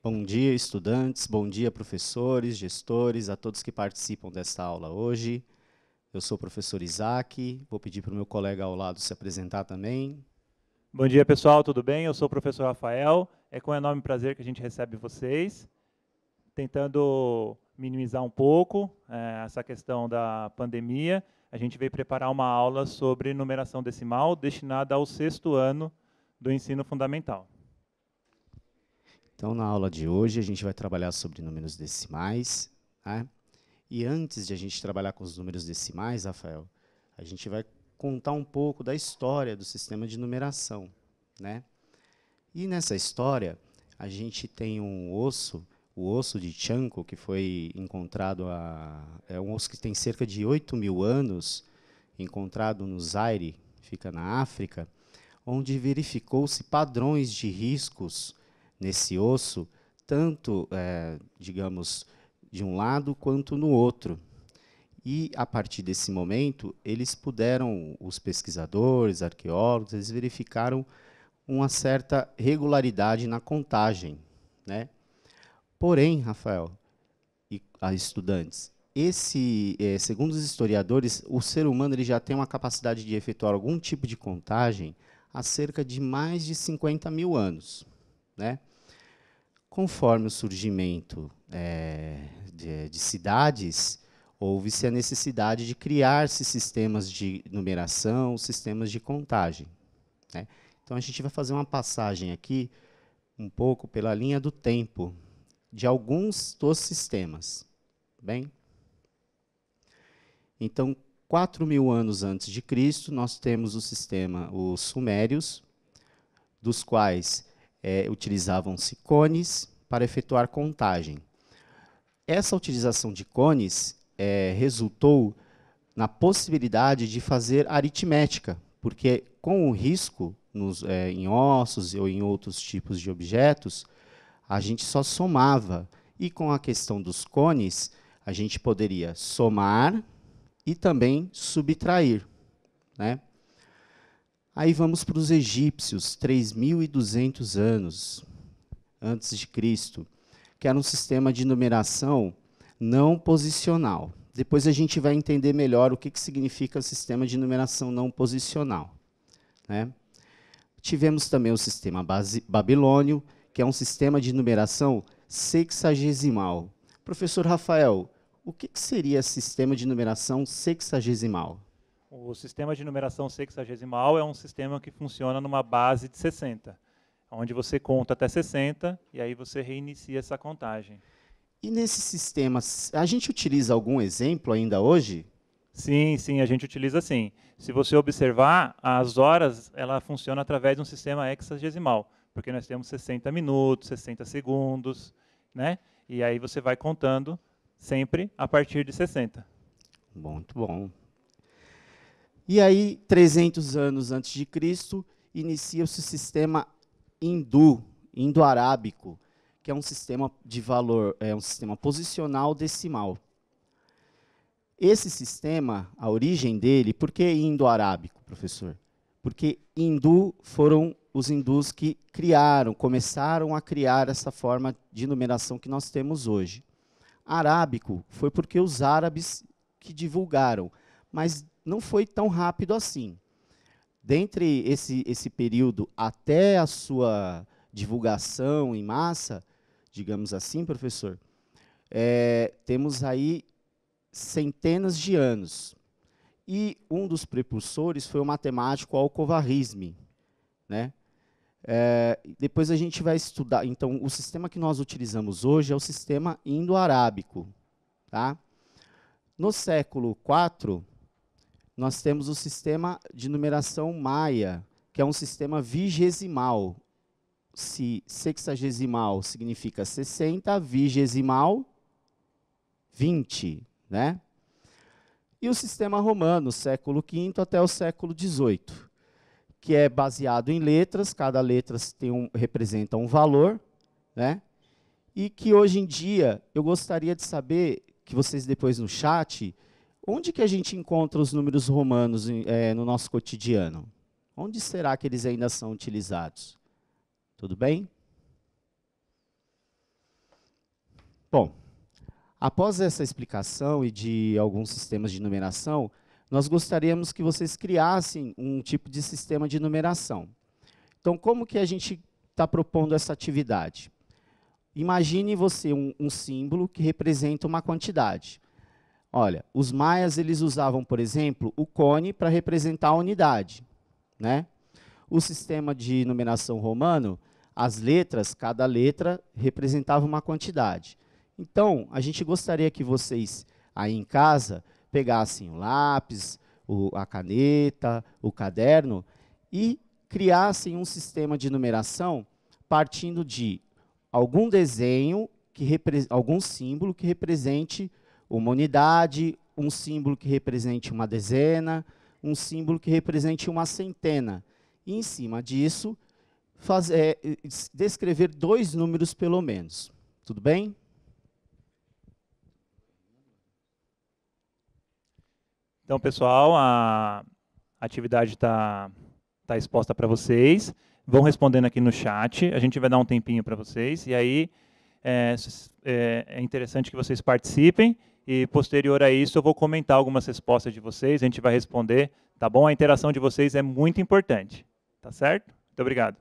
Bom dia, estudantes, bom dia, professores, gestores, a todos que participam desta aula hoje. Eu sou o professor Isaac, vou pedir para o meu colega ao lado se apresentar também. Bom dia, pessoal, tudo bem? Eu sou o professor Rafael, é com enorme prazer que a gente recebe vocês, tentando minimizar um pouco essa questão da pandemia. A gente veio preparar uma aula sobre numeração decimal destinada ao 6º ano do ensino fundamental. Então, na aula de hoje, a gente vai trabalhar sobre números decimais, né? E antes de a gente trabalhar com os números decimais, Rafael, a gente vai contar um pouco da história do sistema de numeração, né? E nessa história, a gente tem um osso, o osso de Chanco, que foi encontrado, é um osso que tem cerca de 8.000 anos, encontrado no Zaire, fica na África, onde verificou-se padrões de riscos nesse osso, tanto, digamos, de um lado quanto no outro. E, a partir desse momento, eles puderam, os pesquisadores, arqueólogos, eles verificaram uma certa regularidade na contagem, né? Porém, Rafael e estudantes, segundo os historiadores, o ser humano ele já tem uma capacidade de efetuar algum tipo de contagem há cerca de mais de 50.000 anos, né? Conforme o surgimento de cidades, houve-se a necessidade de criar-se sistemas de numeração, sistemas de contagem, né? Então, a gente vai fazer uma passagem aqui, um pouco pela linha do tempo, de alguns dos sistemas. Bem? Então, 4.000 anos antes de Cristo, nós temos o sistema, os sumérios, dos quais utilizavam-se cones para efetuar contagem. Essa utilização de cones resultou na possibilidade de fazer aritmética, porque com o risco em ossos ou em outros tipos de objetos, a gente só somava. E com a questão dos cones, a gente poderia somar e também subtrair, né? Aí vamos para os egípcios, 3.200 anos antes de Cristo, que era um sistema de numeração não posicional. Depois a gente vai entender melhor o que significa o sistema de numeração não posicional, né? Tivemos também o sistema babilônio, que é um sistema de numeração sexagesimal. Professor Rafael, o que seria sistema de numeração sexagesimal? O sistema de numeração sexagesimal é um sistema que funciona numa base de 60, onde você conta até 60 e aí você reinicia essa contagem. E nesse sistema, a gente utiliza algum exemplo ainda hoje? Sim, sim, a gente utiliza sim. Se você observar, as horas ela funciona através de um sistema hexagesimal, porque nós temos 60 minutos, 60 segundos, né? E aí você vai contando sempre a partir de 60. Muito bom. E aí, 300 anos antes de Cristo, inicia-se o sistema indo-arábico, que é um sistema de valor, um sistema posicional decimal. Esse sistema, a origem dele, por que indo-arábico, professor? Porque hindu foram os hindus que começaram a criar essa forma de numeração que nós temos hoje. Arábico foi porque os árabes que divulgaram, mas não foi tão rápido assim. Dentre esse período até a sua divulgação em massa, digamos assim, professor, temos aí centenas de anos. E um dos precursores foi o matemático Al-Khwarizmi, né? Depois a gente vai estudar. Então, o sistema que nós utilizamos hoje é o sistema indo-arábico, tá? No século IV, nós temos o sistema de numeração maia, que é um sistema vigesimal. Se sexagesimal significa 60, vigesimal, 20, né? E o sistema romano, século V até o século XVIII, que é baseado em letras, cada letra representa um valor, né? E que hoje em dia, eu gostaria de saber, que vocês depois no chat, onde que a gente encontra os números romanos no nosso cotidiano? Onde será que eles ainda são utilizados? Tudo bem? Bom, após essa explicação e de alguns sistemas de numeração, nós gostaríamos que vocês criassem um tipo de sistema de numeração. Então, como que a gente está propondo essa atividade? Imagine você um símbolo que representa uma quantidade. Olha, os maias eles usavam, por exemplo, o cone para representar a unidade, né? O sistema de numeração romano, as letras, cada letra representava uma quantidade. Então, a gente gostaria que vocês, aí em casa, pegassem o lápis, a caneta, o caderno e criassem um sistema de numeração partindo de algum desenho, algum símbolo que represente uma unidade, um símbolo que represente uma dezena, um símbolo que represente uma centena. E, em cima disso, descrever 2 números, pelo menos. Tudo bem? Então, pessoal, a atividade está exposta para vocês. Vão respondendo aqui no chat. A gente vai dar um tempinho para vocês. E aí, é interessante que vocês participem. E, posterior a isso, eu vou comentar algumas respostas de vocês. A gente vai responder, tá bom? A interação de vocês é muito importante. Tá certo? Muito obrigado.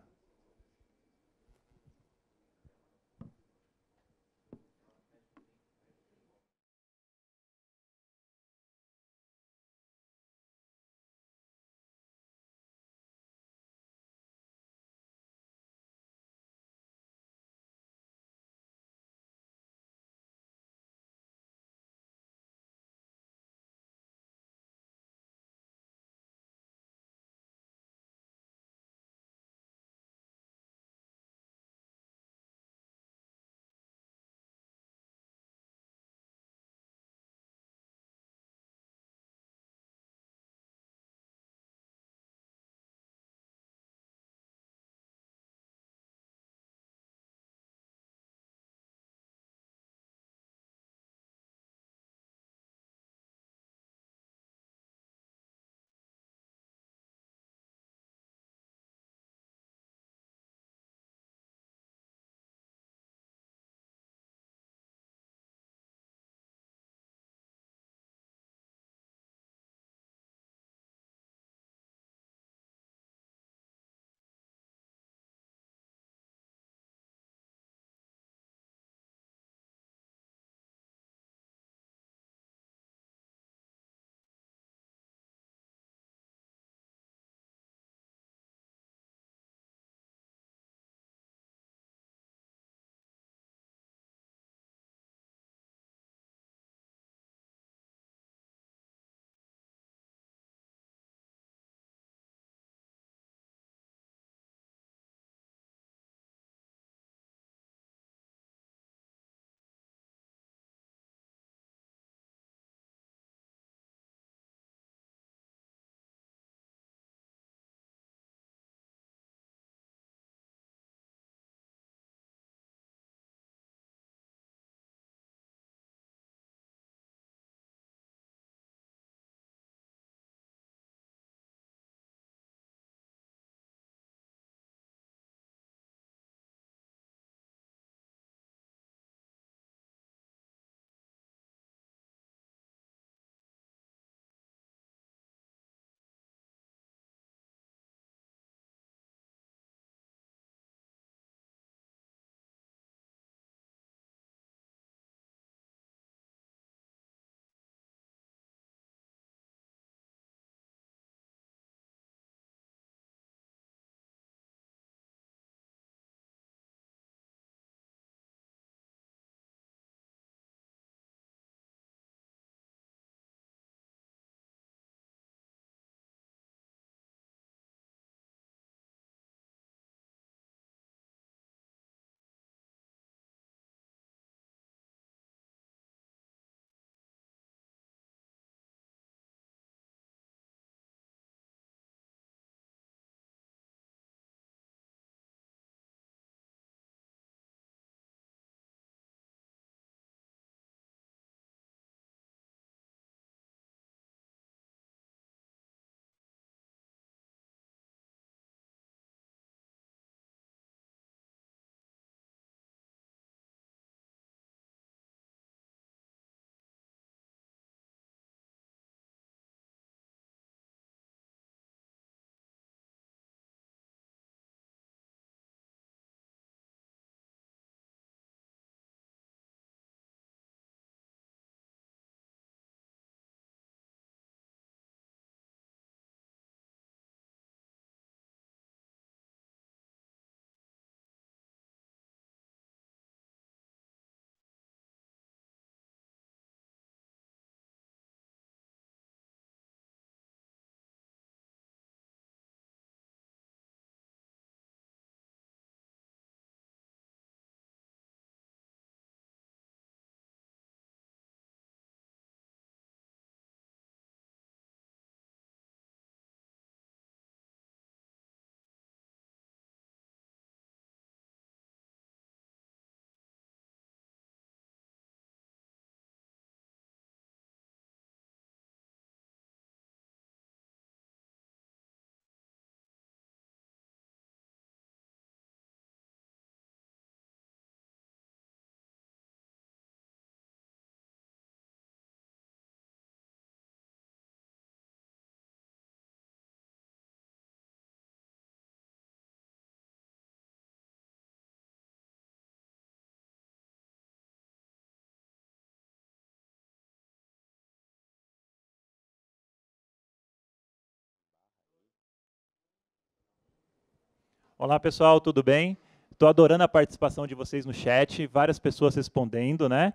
Olá, pessoal, tudo bem? Estou adorando a participação de vocês no chat, várias pessoas respondendo, né?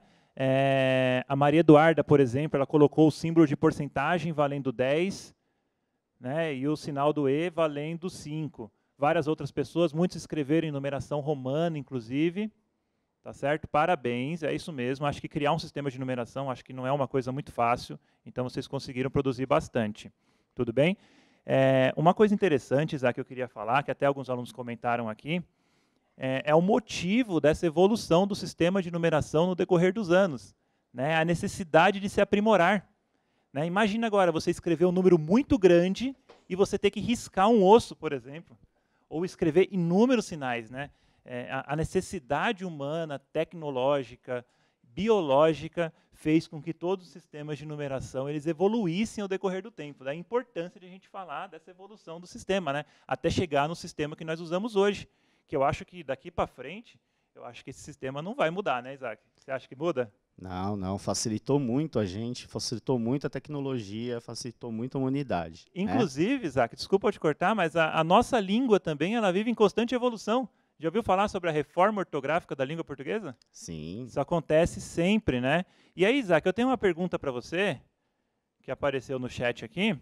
A Maria Eduarda, por exemplo, ela colocou o símbolo de porcentagem valendo 10, né? E o sinal do E valendo 5. Várias outras pessoas, muitos escreveram em numeração romana, inclusive. Tá certo? Parabéns, é isso mesmo. Acho que criar um sistema de numeração, acho que não é uma coisa muito fácil, então vocês conseguiram produzir bastante. Tudo bem? Uma coisa interessante, Isaac, que eu queria falar, que até alguns alunos comentaram aqui, é o motivo dessa evolução do sistema de numeração no decorrer dos anos, né? A necessidade de se aprimorar. Né? Imagina agora você escrever um número muito grande e você ter que riscar um osso, por exemplo, ou escrever inúmeros sinais. Né? A necessidade humana, tecnológica, biológica, fez com que todos os sistemas de numeração eles evoluíssem ao decorrer do tempo. Daí a importância de a gente falar dessa evolução do sistema, né? Até chegar no sistema que nós usamos hoje, que eu acho que daqui para frente, eu acho que esse sistema não vai mudar, né, Isaac? Você acha que muda? Não, não, facilitou muito a gente, facilitou muito a tecnologia, facilitou muito a humanidade, né? Inclusive, Isaac, desculpa eu te cortar, mas a nossa língua também ela vive em constante evolução. Já ouviu falar sobre a reforma ortográfica da língua portuguesa? Sim. Isso acontece sempre, né? E aí, Isaac, eu tenho uma pergunta para você, que apareceu no chat aqui.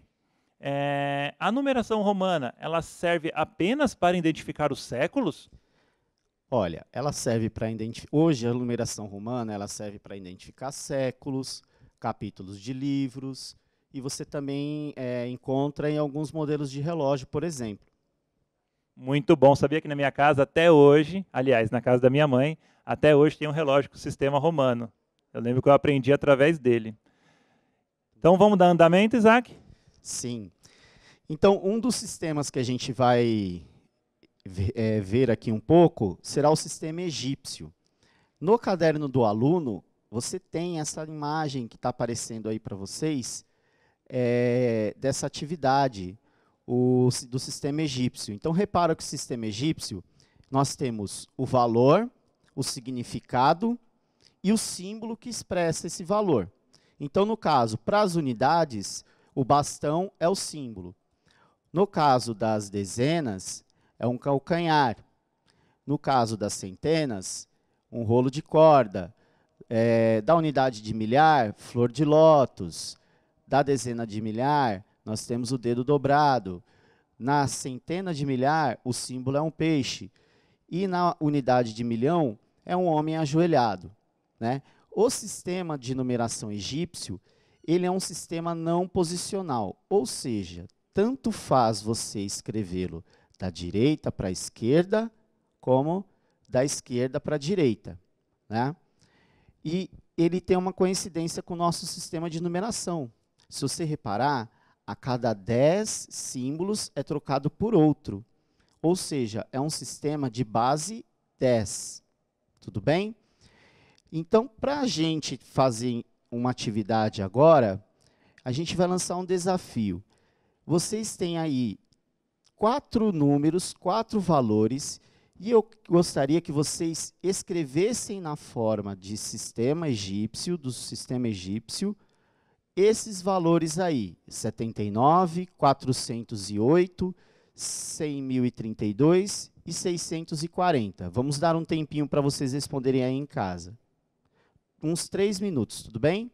A numeração romana, ela serve apenas para identificar os séculos? Olha, ela serve para identificar. Hoje, a numeração romana ela serve para identificar séculos, capítulos de livros, e você também encontra em alguns modelos de relógio, por exemplo. Muito bom. Sabia que na minha casa, até hoje, aliás, na casa da minha mãe, até hoje tem um relógio com sistema romano. Eu lembro que eu aprendi através dele. Então, vamos dar andamento, Isaac? Sim. Então, um dos sistemas que a gente vai ver aqui um pouco será o sistema egípcio. No caderno do aluno, você tem essa imagem que está aparecendo aí para vocês, dessa atividade do sistema egípcio. Então, repara que o sistema egípcio, nós temos o valor, o significado e o símbolo que expressa esse valor. Então, no caso, para as unidades, o bastão é o símbolo. No caso das dezenas, é um calcanhar. No caso das centenas, um rolo de corda. Da unidade de milhar, flor de lótus. Da dezena de milhar, nós temos o dedo dobrado. Na centena de milhar, o símbolo é um peixe. E na unidade de milhão, é um homem ajoelhado. Né? O sistema de numeração egípcio, ele é um sistema não posicional, ou seja, tanto faz você escrevê-lo da direita para a esquerda, como da esquerda para a direita. Né? E ele tem uma coincidência com o nosso sistema de numeração. Se você reparar, a cada 10 símbolos é trocado por outro. Ou seja, é um sistema de base 10. Tudo bem? Então, para a gente fazer uma atividade agora, a gente vai lançar um desafio. Vocês têm aí 4 números, 4 valores, e eu gostaria que vocês escrevessem na forma de sistema egípcio, do sistema egípcio, esses valores aí, 79, 408, 100.032 e 640. Vamos dar um tempinho para vocês responderem aí em casa. Uns 3 minutos, tudo bem?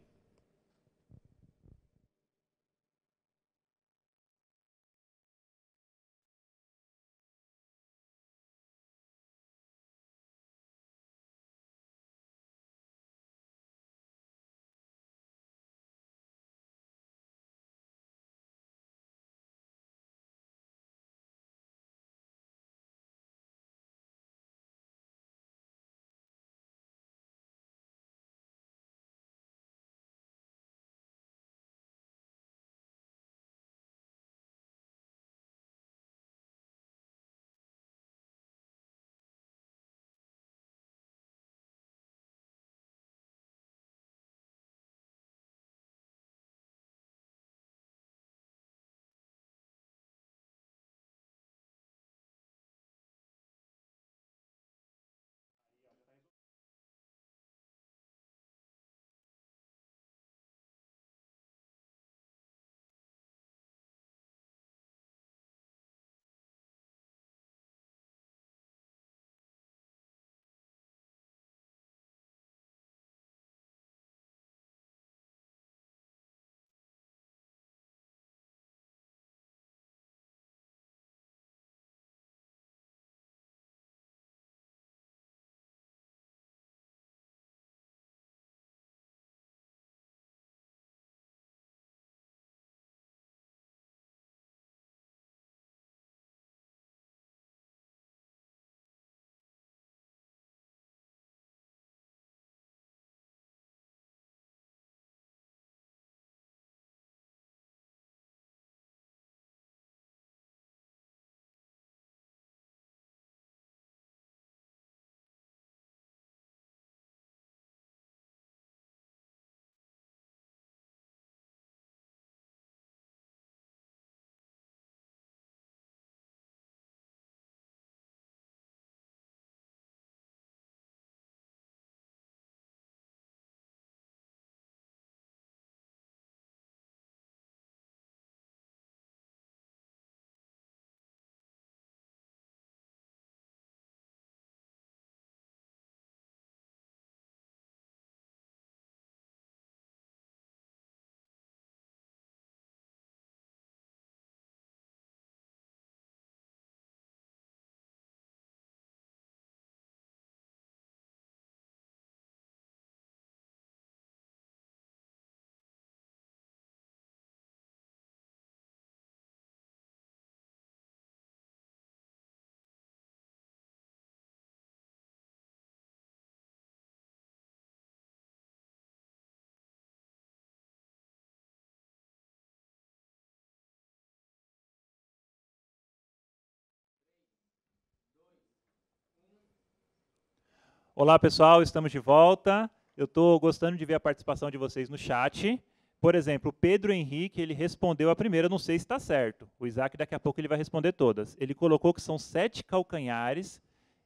Olá, pessoal, estamos de volta. Eu estou gostando de ver a participação de vocês no chat. Por exemplo, o Pedro Henrique, ele respondeu a primeira, não sei se está certo. O Isaac, daqui a pouco, ele vai responder todas. Ele colocou que são 7 calcanhares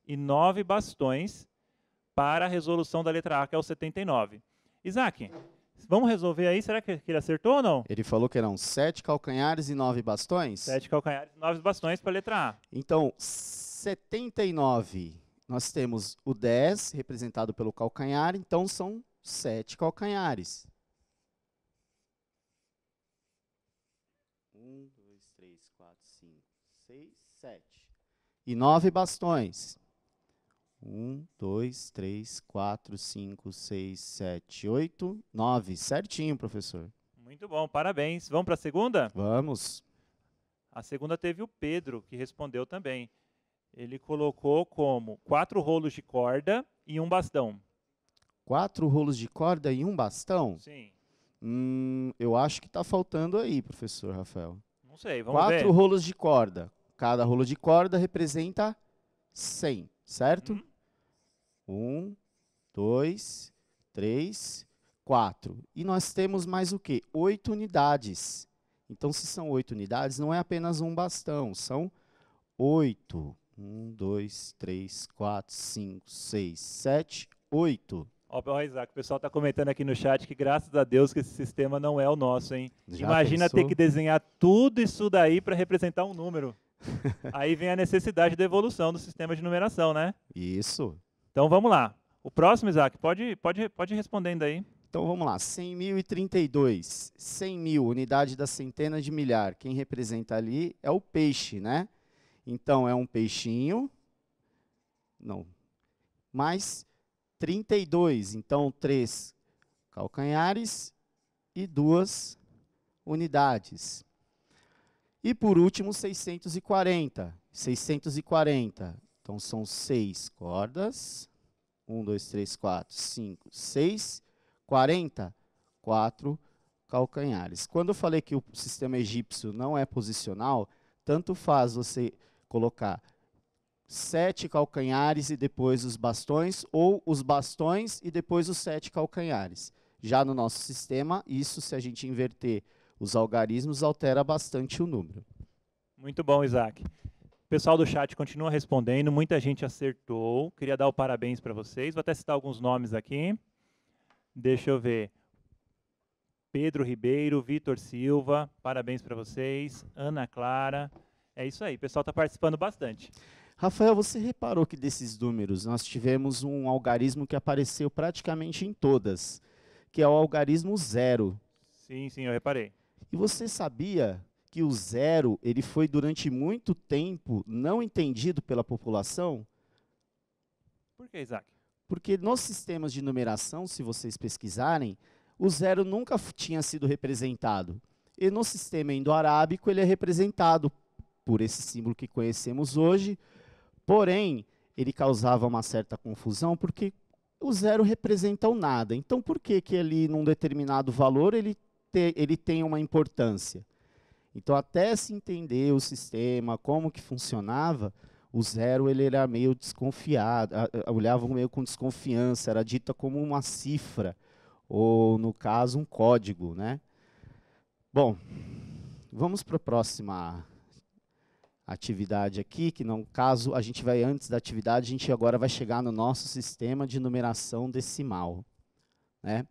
e 9 bastões para a resolução da letra A, que é o 79. Isaac, vamos resolver aí? Será que ele acertou ou não? Ele falou que eram 7 calcanhares e 9 bastões? 7 calcanhares e 9 bastões para a letra A. Então, 79, nós temos o 10, representado pelo calcanhar, então são 7 calcanhares. 1, 2, 3, 4, 5, 6, 7. E 9 bastões. 1, 2, 3, 4, 5, 6, 7, 8, 9. Certinho, professor. Muito bom, parabéns. Vamos para a segunda? Vamos. A segunda teve o Pedro, que respondeu também. Ele colocou como 4 rolos de corda e um bastão. 4 rolos de corda e um bastão? Sim. Eu acho que está faltando aí, professor Rafael. Não sei, vamos ver. 4 rolos de corda. Cada rolo de corda representa 100, certo? 1, 2, 3, 4. E nós temos mais o quê? 8 unidades. Então, se são 8 unidades, não é apenas um bastão, são 8. 1, 2, 3, 4, 5, 6, 7, 8. Ó, Isaac, o pessoal está comentando aqui no chat que, graças a Deus, que esse sistema não é o nosso, hein? Já Imagina pensou? ter que desenhar tudo isso daí para representar um número. Aí vem a necessidade da evolução do sistema de numeração, né? Isso. Então, vamos lá. O próximo, Isaac, pode respondendo aí. Então, vamos lá. 100.032. 100.000, unidade da centena de milhar. Quem representa ali é o peixe, né? Então, é um peixinho. Não. Mais 32. Então, 3 calcanhares e 2 unidades. E, por último, 640. 640. Então, são 6 cordas. 1, 2, 3, 4, 5, 6, 40. 4 calcanhares. Quando eu falei que o sistema egípcio não é posicional, tanto faz você colocar 7 calcanhares e depois os bastões, ou os bastões e depois os 7 calcanhares. Já no nosso sistema, isso, se a gente inverter os algarismos, altera bastante o número. Muito bom, Isaac. O pessoal do chat continua respondendo, muita gente acertou. Queria dar o parabéns para vocês. Vou até citar alguns nomes aqui. Deixa eu ver. Pedro Ribeiro, Vitor Silva, parabéns para vocês. Ana Clara. É isso aí, o pessoal está participando bastante. Rafael, você reparou que desses números nós tivemos um algarismo que apareceu praticamente em todas, que é o algarismo 0. Sim, eu reparei. E você sabia que o 0 ele foi durante muito tempo não entendido pela população? Por que, Isaac? Porque nos sistemas de numeração, se vocês pesquisarem, o 0 nunca tinha sido representado. E no sistema indo-arábico ele é representado por esse símbolo que conhecemos hoje, porém, ele causava uma certa confusão, porque o 0 representa o nada. Então, por que que ali, num determinado valor, ele tem uma importância? Então, até se entender o sistema, como que funcionava, o 0 ele era meio desconfiado, olhava meio com desconfiança, era dita como uma cifra, ou, no caso, um código, né? Bom, vamos para a próxima atividade aqui, que no caso, a gente vai, antes da atividade, a gente agora vai chegar no nosso sistema de numeração decimal, né?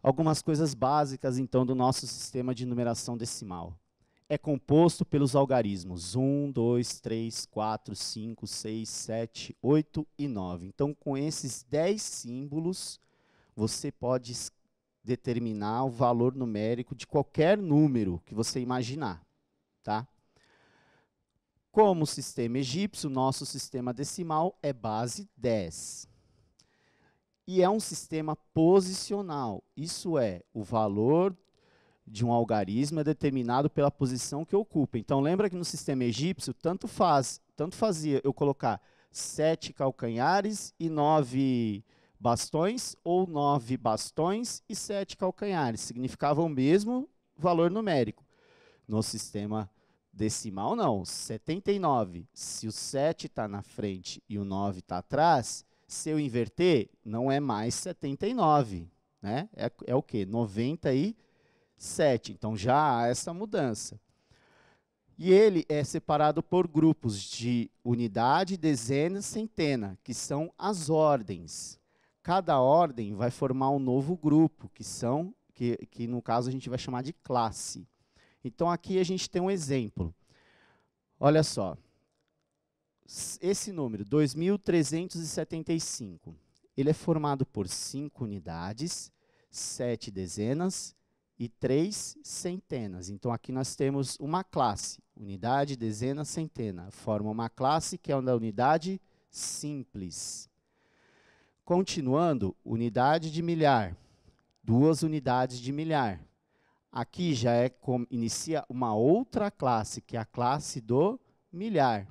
Algumas coisas básicas, então, do nosso sistema de numeração decimal. É composto pelos algarismos 1, 2, 3, 4, 5, 6, 7, 8 e 9. Então, com esses 10 símbolos, você pode determinar o valor numérico de qualquer número que você imaginar, tá? Como o sistema egípcio, nosso sistema decimal é base 10. E é um sistema posicional, isso é, o valor de um algarismo é determinado pela posição que ocupa. Então, lembra que no sistema egípcio, tanto fazia eu colocar 7 calcanhares e 9 bastões, ou 9 bastões e 7 calcanhares. Significava o mesmo valor numérico. No sistema decimal, não. 79. Se o 7 está na frente e o 9 está atrás, Se eu inverter, não é mais 79, né? É o quê? 97. Então, já há essa mudança. E ele é separado por grupos de unidade, dezena, centena, que são as ordens. Cada ordem vai formar um novo grupo, que no caso a gente vai chamar de classe. Então, aqui a gente tem um exemplo. Olha só. Esse número, 2.375, ele é formado por 5 unidades, 7 dezenas e 3 centenas. Então, aqui nós temos uma classe, unidade, dezena, centena. Forma uma classe que é uma unidade simples. Continuando, unidade de milhar, 2 unidades de milhar. Aqui já inicia uma outra classe, que é a classe do milhar.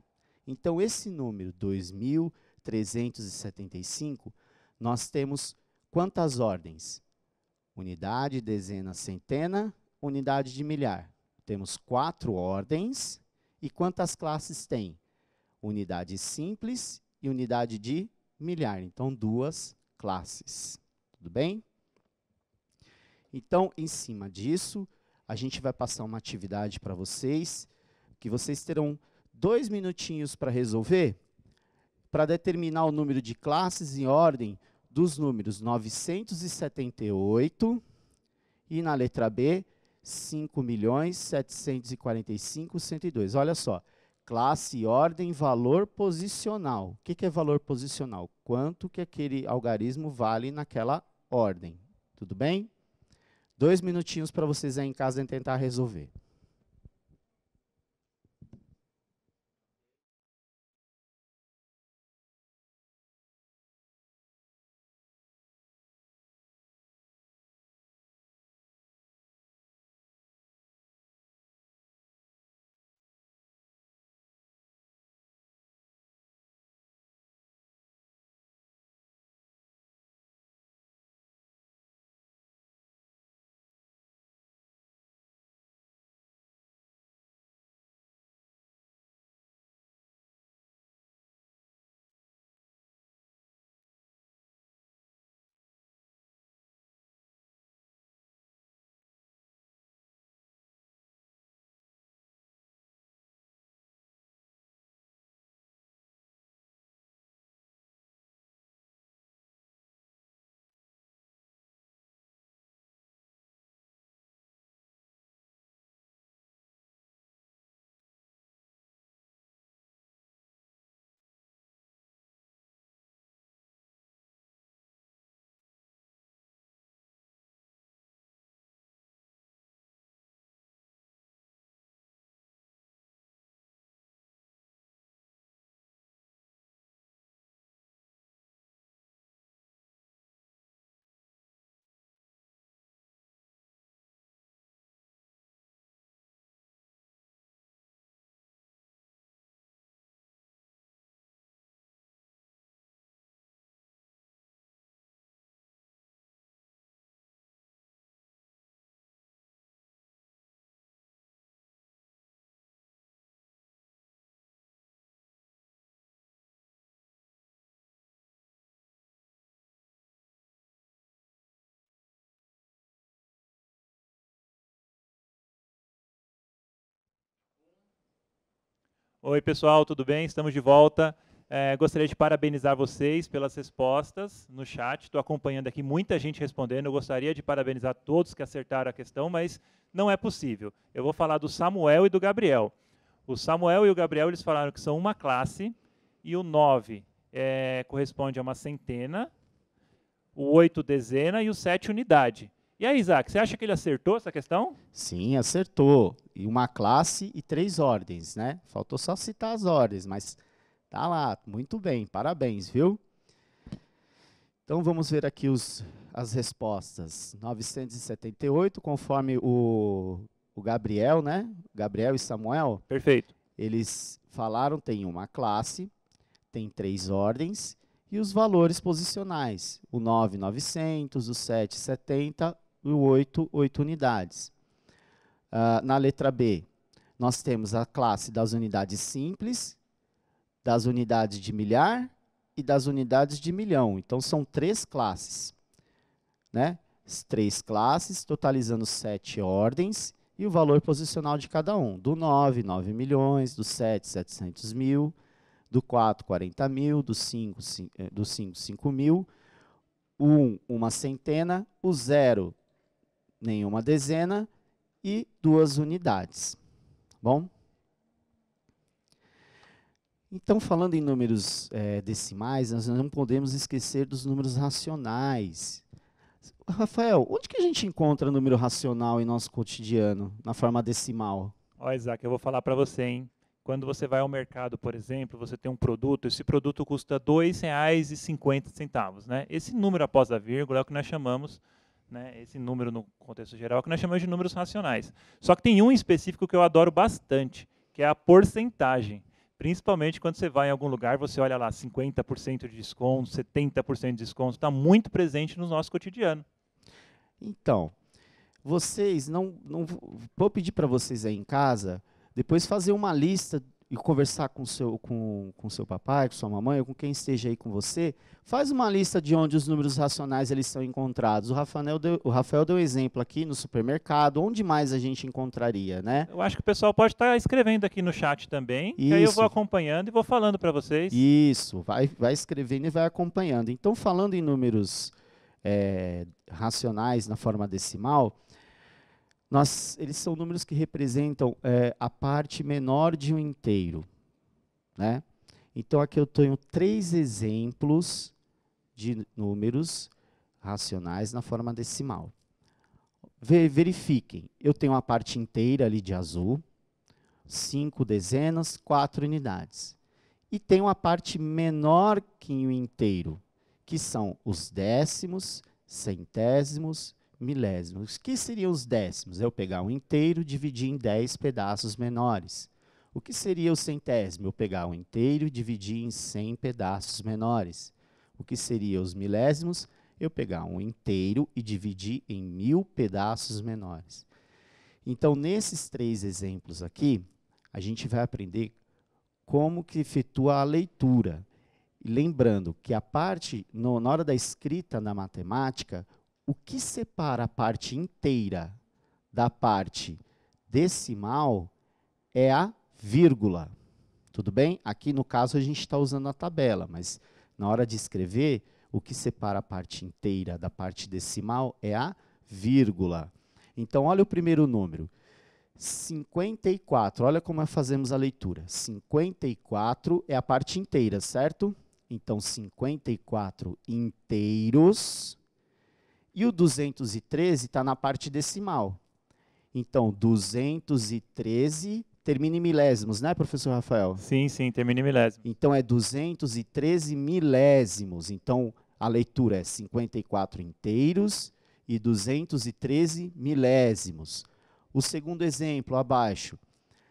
Então, esse número, 2.375, nós temos quantas ordens? Unidade, dezena, centena, unidade de milhar. Temos 4 ordens. E quantas classes tem? Unidade simples e unidade de milhar. Então, 2 classes. Tudo bem? Então, em cima disso, a gente vai passar uma atividade para vocês, que vocês terão 2 minutinhos para resolver, para determinar o número de classes em ordem dos números 978 e, na letra B, 5.745.102. Olha só, classe, ordem, valor posicional. O que é valor posicional? Quanto que aquele algarismo vale naquela ordem. Tudo bem? 2 minutinhos para vocês aí em casa tentar resolver. Oi, pessoal, tudo bem? Estamos de volta. Gostaria de parabenizar vocês pelas respostas no chat. Estou acompanhando aqui muita gente respondendo. Eu gostaria de parabenizar todos que acertaram a questão, mas não é possível. Eu vou falar do Samuel e do Gabriel. O Samuel e o Gabriel, eles falaram que são uma classe, e o 9 corresponde a uma centena, o 8 dezena e o 7 unidade. E aí, Isaac, você acha que ele acertou essa questão? Sim, acertou. E uma classe e 3 ordens, né? Faltou só citar as ordens, mas tá lá, muito bem, parabéns, viu? Então, vamos ver aqui as respostas. 978, conforme o Gabriel, né? Gabriel e Samuel. Perfeito. Eles falaram, tem uma classe, tem 3 ordens, e os valores posicionais. O 9, 900, o 7, 70, e o 8, 8 unidades. Na letra B, nós temos a classe das unidades simples, das unidades de milhar e das unidades de milhão. Então, são 3 classes, né? 3 classes, totalizando 7 ordens, e o valor posicional de cada um. Do 9, 9 milhões, do 7, 700 mil, do 4, 40 mil, do 5, 5 mil, o 1, uma centena, o 0, nenhuma dezena, e 2 unidades. Bom? Então, falando em números decimais, nós não podemos esquecer dos números racionais. Rafael, onde que a gente encontra número racional em nosso cotidiano, na forma decimal? Ó, Isaac, eu vou falar para você, hein? Quando você vai ao mercado, por exemplo, você tem um produto, esse produto custa R$ 2,50, né? Esse número após a vírgula é o que nós chamamos, né, esse número no contexto geral, é o que nós chamamos de números racionais. Só que tem um específico que eu adoro bastante, que é a porcentagem. Principalmente quando você vai em algum lugar, você olha lá, 50% de desconto, 70% de desconto, está muito presente no nosso cotidiano. Então, vocês vou pedir para vocês aí em casa, depois fazer uma lista e conversar com seu papai, com sua mamãe, ou com quem esteja aí com você, faz uma lista de onde os números racionais eles são encontrados. O Rafael deu um exemplo aqui no supermercado, onde mais a gente encontraria, né? Eu acho que o pessoal pode estar escrevendo aqui no chat também, que aí eu vou acompanhando e vou falando para vocês. Isso, vai escrevendo e vai acompanhando. Então, falando em números racionais na forma decimal, eles são números que representam a parte menor de um inteiro, né? Então, aqui eu tenho 3 exemplos de números racionais na forma decimal. Verifiquem, eu tenho a parte inteira ali de azul, 5 dezenas, 4 unidades. E tenho a parte menor que o inteiro, que são os décimos, centésimos, milésimos. O que seriam os décimos? Eu pegar um inteiro e dividir em 10 pedaços menores. O que seria o centésimo? Eu pegar um inteiro e dividir em 100 pedaços menores. O que seria os milésimos? Eu pegar um inteiro e dividir em 1000 pedaços menores. Então, nesses 3 exemplos aqui, a gente vai aprender como que efetua a leitura. E lembrando que a parte, na hora da escrita na matemática, o que separa a parte inteira da parte decimal é a vírgula. Tudo bem? Aqui, no caso, a gente está usando a tabela, mas na hora de escrever, o que separa a parte inteira da parte decimal é a vírgula. Então, olha o primeiro número. 54, olha como fazemos a leitura. 54 é a parte inteira, certo? Então, 54 inteiros. E o 213 está na parte decimal. Então, 213 termina em milésimos, né, professor Rafael? Sim, sim, termina em milésimos. Então, é 213 milésimos. Então, a leitura é 54 inteiros e 213 milésimos. O segundo exemplo, abaixo,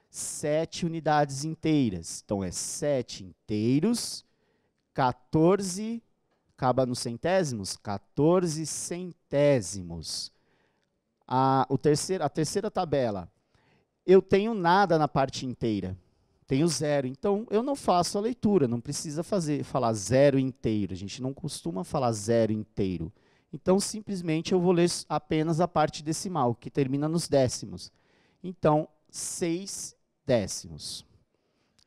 7 unidades inteiras. Então, é 7 inteiros, 14, acaba nos centésimos, 14 centésimos. A terceira tabela, eu tenho nada na parte inteira, tenho 0. Então, eu não faço a leitura, não precisa falar 0 inteiro. A gente não costuma falar 0 inteiro. Então, simplesmente, eu vou ler apenas a parte decimal, que termina nos décimos. Então, 6 décimos.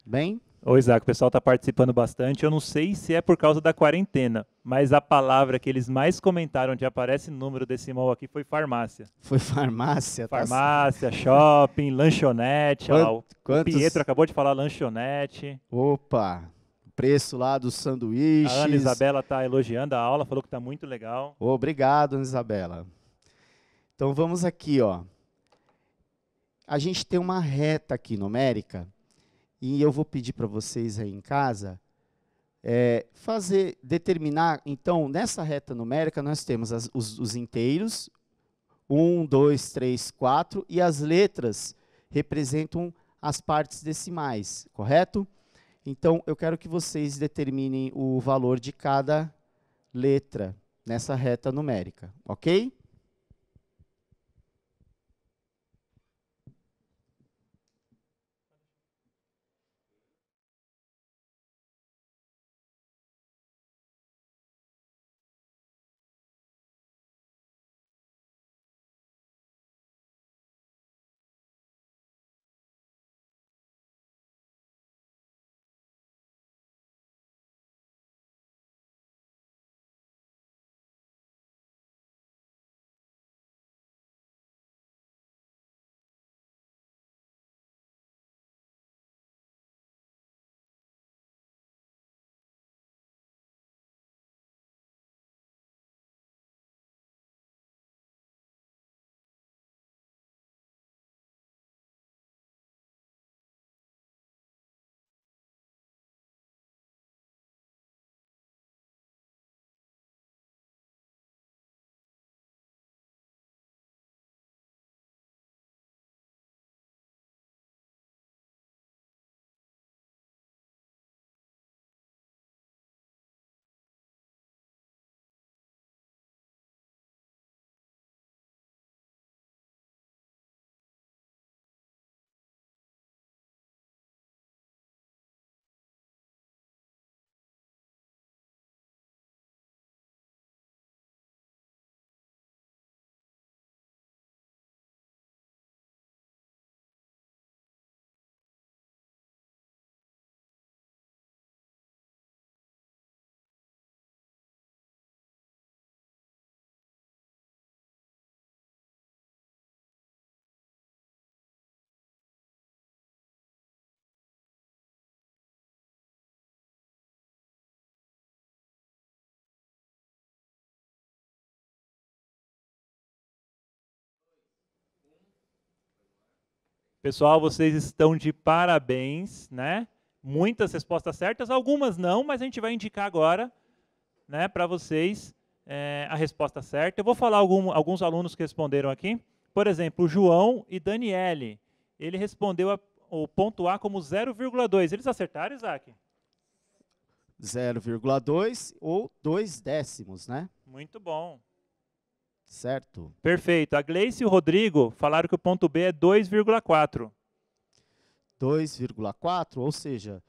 Bem? Ô, Isaac, o pessoal está participando bastante. Eu não sei se é por causa da quarentena, mas a palavra que eles mais comentaram onde aparece número decimal aqui foi farmácia. Foi farmácia? Farmácia, shopping, lanchonete. Olha lá, o Pietro acabou de falar lanchonete. Opa! Preço lá dos sanduíches. A Ana Isabela está elogiando a aula, falou que está muito legal. Obrigado, Ana Isabela. Então, vamos aqui, ó. A gente tem uma reta aqui numérica, e eu vou pedir para vocês aí em casa determinar, então, nessa reta numérica, nós temos os inteiros, 1, 2, 3, 4, e as letras representam as partes decimais, correto? Então, eu quero que vocês determinem o valor de cada letra nessa reta numérica, ok? Pessoal, vocês estão de parabéns, né? Muitas respostas certas, algumas não, mas a gente vai indicar agora, né, para vocês a resposta certa. Eu vou falar alguns alunos que responderam aqui. Por exemplo, o João e Daniele. Ele respondeu o ponto A como 0,2. Eles acertaram, Isaac? 0,2 ou 2 décimos, né? Muito bom. Certo. Perfeito. A Gleice e o Rodrigo falaram que o ponto B é 2,4. 2,4, ou seja,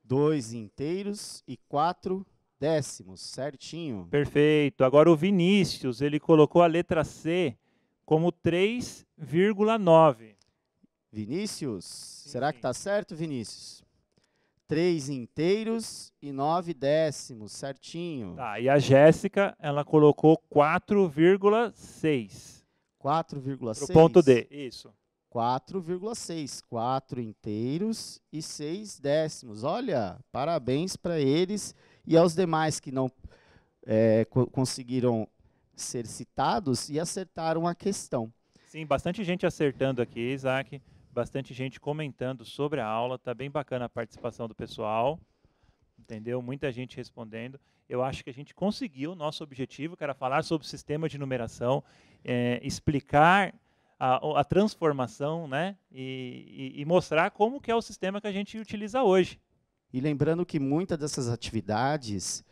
2 inteiros e 4 décimos, certinho. Perfeito. Agora o Vinícius, ele colocou a letra C como 3,9. Vinícius, Sim, será sim. que está certo, Vinícius? 3 inteiros e 9 décimos, certinho. Tá, e a Jéssica, ela colocou 4,6. 4,6. Pro ponto D, isso. 4,6, 4 inteiros e 6 décimos. Olha, parabéns para eles e aos demais que não conseguiram ser citados e acertaram a questão. Sim, bastante gente acertando aqui, Isaac. Bastante gente comentando sobre a aula. Tá bem bacana a participação do pessoal. Entendeu? Muita gente respondendo. Eu acho que a gente conseguiu o nosso objetivo, que era falar sobre o sistema de numeração, explicar a transformação, né? E mostrar como que é o sistema que a gente utiliza hoje. E lembrando que muitas dessas atividades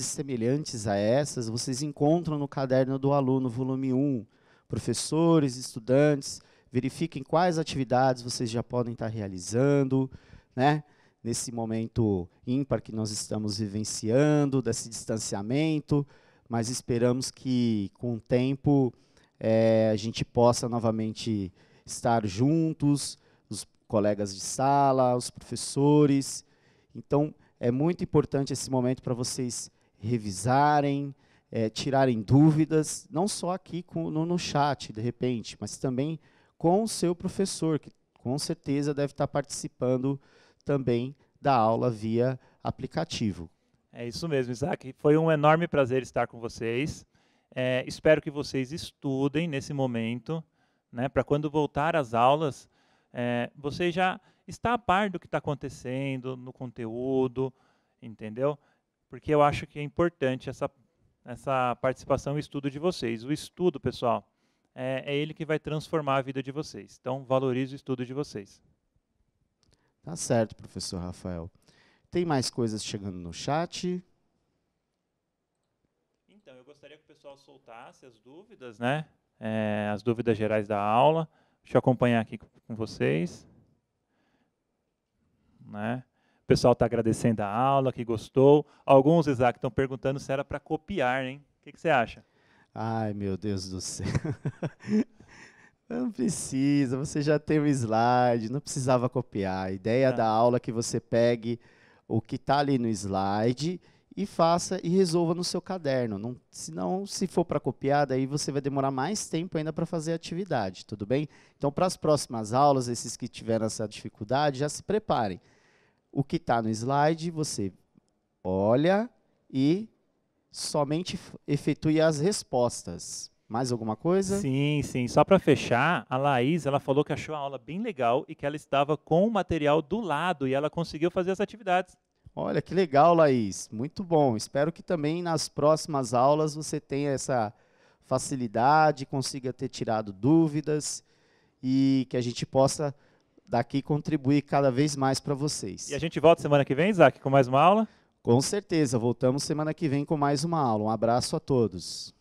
semelhantes a essas, vocês encontram no caderno do aluno, volume 1. Professores, estudantes, verifiquem quais atividades vocês já podem estar realizando, né? Nesse momento ímpar que nós estamos vivenciando, desse distanciamento, mas esperamos que, com o tempo, a gente possa novamente estar juntos, os colegas de sala, os professores. Então, é muito importante esse momento para vocês revisarem, tirarem dúvidas, não só aqui no chat, de repente, mas também com o seu professor, que com certeza deve estar participando também da aula via aplicativo. É isso mesmo, Isaac. Foi um enorme prazer estar com vocês. Espero que vocês estudem nesse momento, né, para quando voltar às aulas, você já está a par do que está acontecendo no conteúdo, entendeu? Porque eu acho que é importante essa participação e estudo de vocês. O estudo, pessoal, é ele que vai transformar a vida de vocês. Então, valorize o estudo de vocês. Tá certo, professor Rafael. Tem mais coisas chegando no chat? Então, eu gostaria que o pessoal soltasse as dúvidas, né? As dúvidas gerais da aula. Deixa eu acompanhar aqui com vocês. Né? O pessoal está agradecendo a aula, que gostou. Alguns, Isaac, estão perguntando se era para copiar, hein? O que você acha? Ai, meu Deus do céu. Não precisa, você já tem o slide, não precisava copiar. A ideia da aula é que você pegue o que está ali no slide e faça e resolva no seu caderno. Senão, se for para copiar, daí você vai demorar mais tempo ainda para fazer a atividade, tudo bem? Então, para as próximas aulas, esses que tiveram essa dificuldade, já se preparem. O que está no slide, você olha e somente efetue as respostas. Mais alguma coisa? Sim, sim. Só para fechar, a Laís, ela falou que achou a aula bem legal e que ela estava com o material do lado e ela conseguiu fazer as atividades. Olha, que legal, Laís. Muito bom. Espero que também nas próximas aulas você tenha essa facilidade, consiga ter tirado dúvidas e que a gente possa daqui contribuir cada vez mais para vocês. E a gente volta semana que vem, Isaac, com mais uma aula? Com certeza. Voltamos semana que vem com mais uma aula. Um abraço a todos.